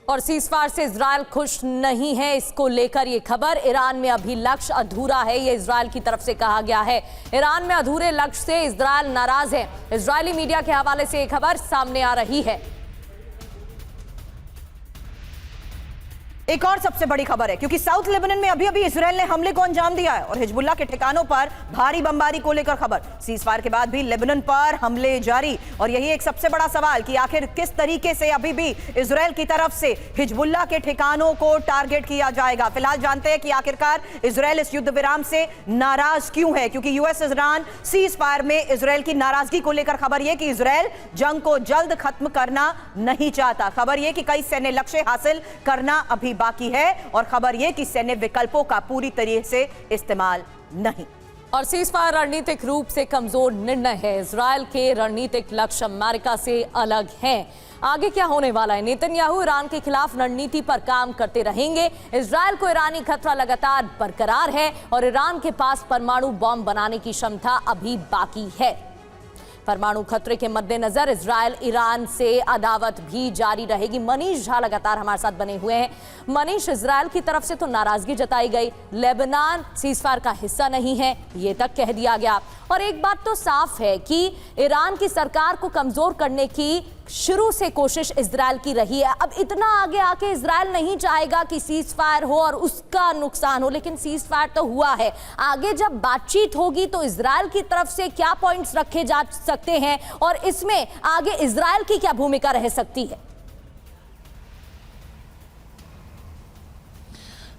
और सीज़फायर से इजरायल खुश नहीं है। इसको लेकर ये खबर, ईरान में अभी लक्ष्य अधूरा है, ये इजरायल की तरफ से कहा गया है। ईरान में अधूरे लक्ष्य से इजरायल नाराज है। इजरायली मीडिया के हवाले से ये खबर सामने आ रही है। एक और सबसे बड़ी खबर है, क्योंकि साउथ लेबनान में अभी अभी इजरायल ने हमले को अंजाम दिया है और हिजबुल्लाह के ठिकानों पर भारी बमबारी को लेकर खबर। सीज़फायर के बाद भी लेबनान पर हमले जारी, और यही एक सबसे बड़ा सवाल कि आखिर किस तरीके से अभी भी इजरायल की तरफ से हिजबुल्लाह के ठिकानों को टारगेट किया जाएगा। फिलहाल जानते हैं कि आखिरकार इजरायल इस युद्ध विराम से नाराज क्यों है, क्योंकि यूएस ईरान सीज़फायर में इजरायल की नाराजगी को लेकर खबर यह कि इजरायल जंग को जल्द खत्म करना नहीं चाहता। खबर यह कि कई सैन्य लक्ष्य हासिल करना अभी बाकी है, और खबर यह कि सैन्य विकल्पों का पूरी तरह से इस्तेमाल नहीं। और सीज़फायर रणनीतिक रूप से कमजोर निर्णय है। इजरायल के रणनीतिक लक्ष्य अमेरिका से अलग हैं। आगे क्या होने वाला है? नेतन्याहू ईरान के खिलाफ रणनीति पर काम करते रहेंगे। इजरायल को ईरानी खतरा लगातार बरकरार है और ईरान के पास परमाणु बॉम्ब बनाने की क्षमता अभी बाकी है। परमाणु खतरे के मद्देनजर इजरायल ईरान से अदावत भी जारी रहेगी। मनीष झा लगातार हमारे साथ बने हुए हैं। मनीष, इजरायल की तरफ से तो नाराजगी जताई गई, लेबनान सीज़फायर का हिस्सा नहीं है ये तक कह दिया गया, और एक बात तो साफ है कि ईरान की सरकार को कमजोर करने की शुरू से कोशिश इजरायल की रही है। अब इतना आगे आके इजरायल नहीं चाहेगा कि सीज़फायर हो और उसका नुकसान हो, लेकिन सीज़फायर तो हुआ है। आगे जब बातचीत होगी तो इजरायल की तरफ से क्या पॉइंट्स रखे जा सकते हैं और इसमें आगे इजरायल की क्या भूमिका रह सकती है?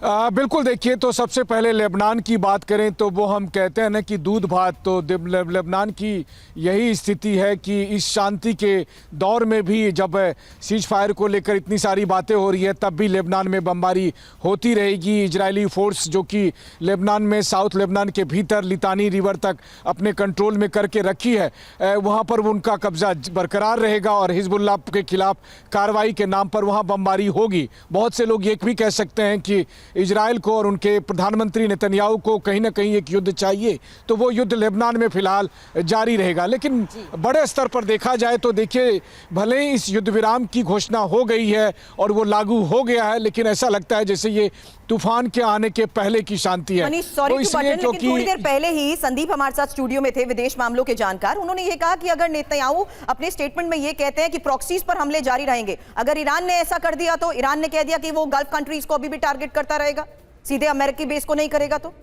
बिल्कुल, देखिए, तो सबसे पहले लेबनान की बात करें तो वो हम कहते हैं ना कि दूध भात, तो लेबनान की यही स्थिति है कि इस शांति के दौर में भी जब सीज़फायर को लेकर इतनी सारी बातें हो रही है तब भी लेबनान में बमबारी होती रहेगी। इजरायली फोर्स जो कि लेबनान में साउथ लेबनान के भीतर लितानी रिवर तक अपने कंट्रोल में करके रखी है, वहाँ पर उनका कब्जा बरकरार रहेगा और हिजबुल्लाह के खिलाफ कार्रवाई के नाम पर वहाँ बमबारी होगी। बहुत से लोग ये भी कह सकते हैं कि इजरायल को और उनके प्रधानमंत्री नेतन्याहू को कहीं ना कहीं एक युद्ध चाहिए, तो वो युद्ध लेबनान में फिलहाल जारी रहेगा। लेकिन बड़े स्तर पर देखा जाए तो देखिए, भले ही इस युद्ध विराम की घोषणा हो गई है और वो लागू हो गया है, लेकिन ऐसा लगता है जैसे ये तूफान के आने के पहले की शांति है। तो इसलिए क्योंकि थोड़ी देर पहले ही संदीप हमारे साथ स्टूडियो में थे, विदेश मामलों के जानकार, उन्होंने ये कहा कि अगर नेतन्याहू अपने स्टेटमेंट में ये कहते हैं कि प्रॉक्सीज पर हमले जारी रहेंगे, अगर ईरान ने ऐसा कर दिया तो ईरान ने कह दिया कि वो गल्फ कंट्रीज को अभी भी टारगेट करता रहेगा, सीधे अमेरिकी बेस को नहीं करेगा, तो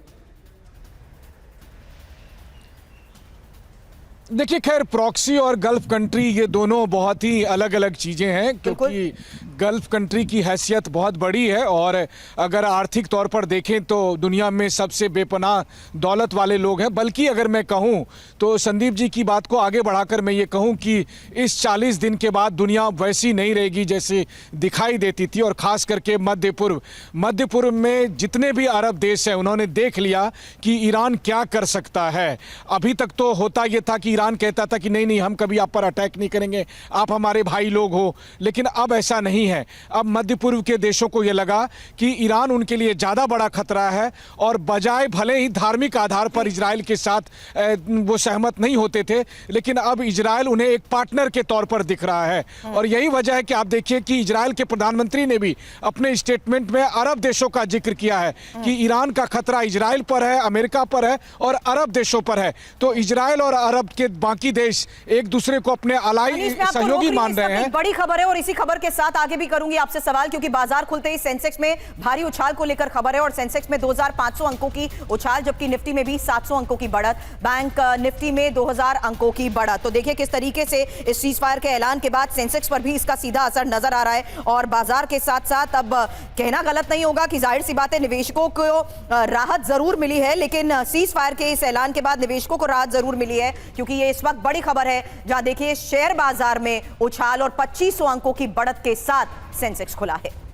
देखिए, खैर, प्रॉक्सी और गल्फ कंट्री ये दोनों बहुत ही अलग अलग चीज़ें हैं, क्योंकि गल्फ कंट्री की हैसियत बहुत बड़ी है और अगर आर्थिक तौर पर देखें तो दुनिया में सबसे बेपनाह दौलत वाले लोग हैं। बल्कि अगर मैं कहूं तो संदीप जी की बात को आगे बढ़ाकर मैं ये कहूं कि इस 40 दिन के बाद दुनिया वैसी नहीं रहेगी जैसे दिखाई देती थी, और ख़ास करके मध्य पूर्व में जितने भी अरब देश हैं उन्होंने देख लिया कि ईरान क्या कर सकता है। अभी तक तो होता ये था कि ईरान कहता था कि नहीं नहीं, हम कभी आप पर अटैक नहीं करेंगे, आप हमारे भाई लोग हो, लेकिन अब ऐसा नहीं है। अब मध्य पूर्व के देशों को यह लगा कि ईरान उनके लिए ज़्यादा बड़ा खतरा है, और बजाय भले ही धार्मिक आधार पर इजरायल के साथ वो सहमत नहीं होते थे, लेकिन अब इजरायल उन्हें एक पार्टनर के तौर पर दिख रहा है। और यही वजह है कि आप देखिए कि इजरायल के प्रधानमंत्री ने भी अपने स्टेटमेंट में अरब देशों का जिक्र किया है कि ईरान का खतरा इजरायल पर है, अमेरिका पर है और अरब देशों पर है। तो इजरायल और अरब के बाकी देश एक दूसरे को अपने अलाई सहयोगी मान रहे हैं। बड़ी खबर है, और इसी खबर के साथ आगे भी करूंगी आपसे सवाल, क्योंकि बाजार खुलते ही सेंसेक्स में भारी उछाल को लेकर खबर है, और सेंसेक्स में 2500 अंकों की उछाल, जबकि निफ्टी में भी 700 अंकों की बढ़त, बैंक निफ्टी में 2000 अंकों की बढ़त। तो देखिए किस तरीके से इस सीज़फायर के ऐलान के बाद सेंसेक्स पर भी इसका सीधा असर नजर आ रहा है, और बाजार के साथ साथ अब कहना गलत नहीं होगा कि जाहिर सी बात है निवेशकों को राहत जरूर मिली है, लेकिन सीज़फायर के इस ऐलान के बाद निवेशकों को राहत जरूर मिली है, क्योंकि ये इस वक्त बड़ी खबर है, जहां देखिए शेयर बाजार में उछाल और 2500 अंकों की बढ़त के साथ सेंसेक्स खुला है।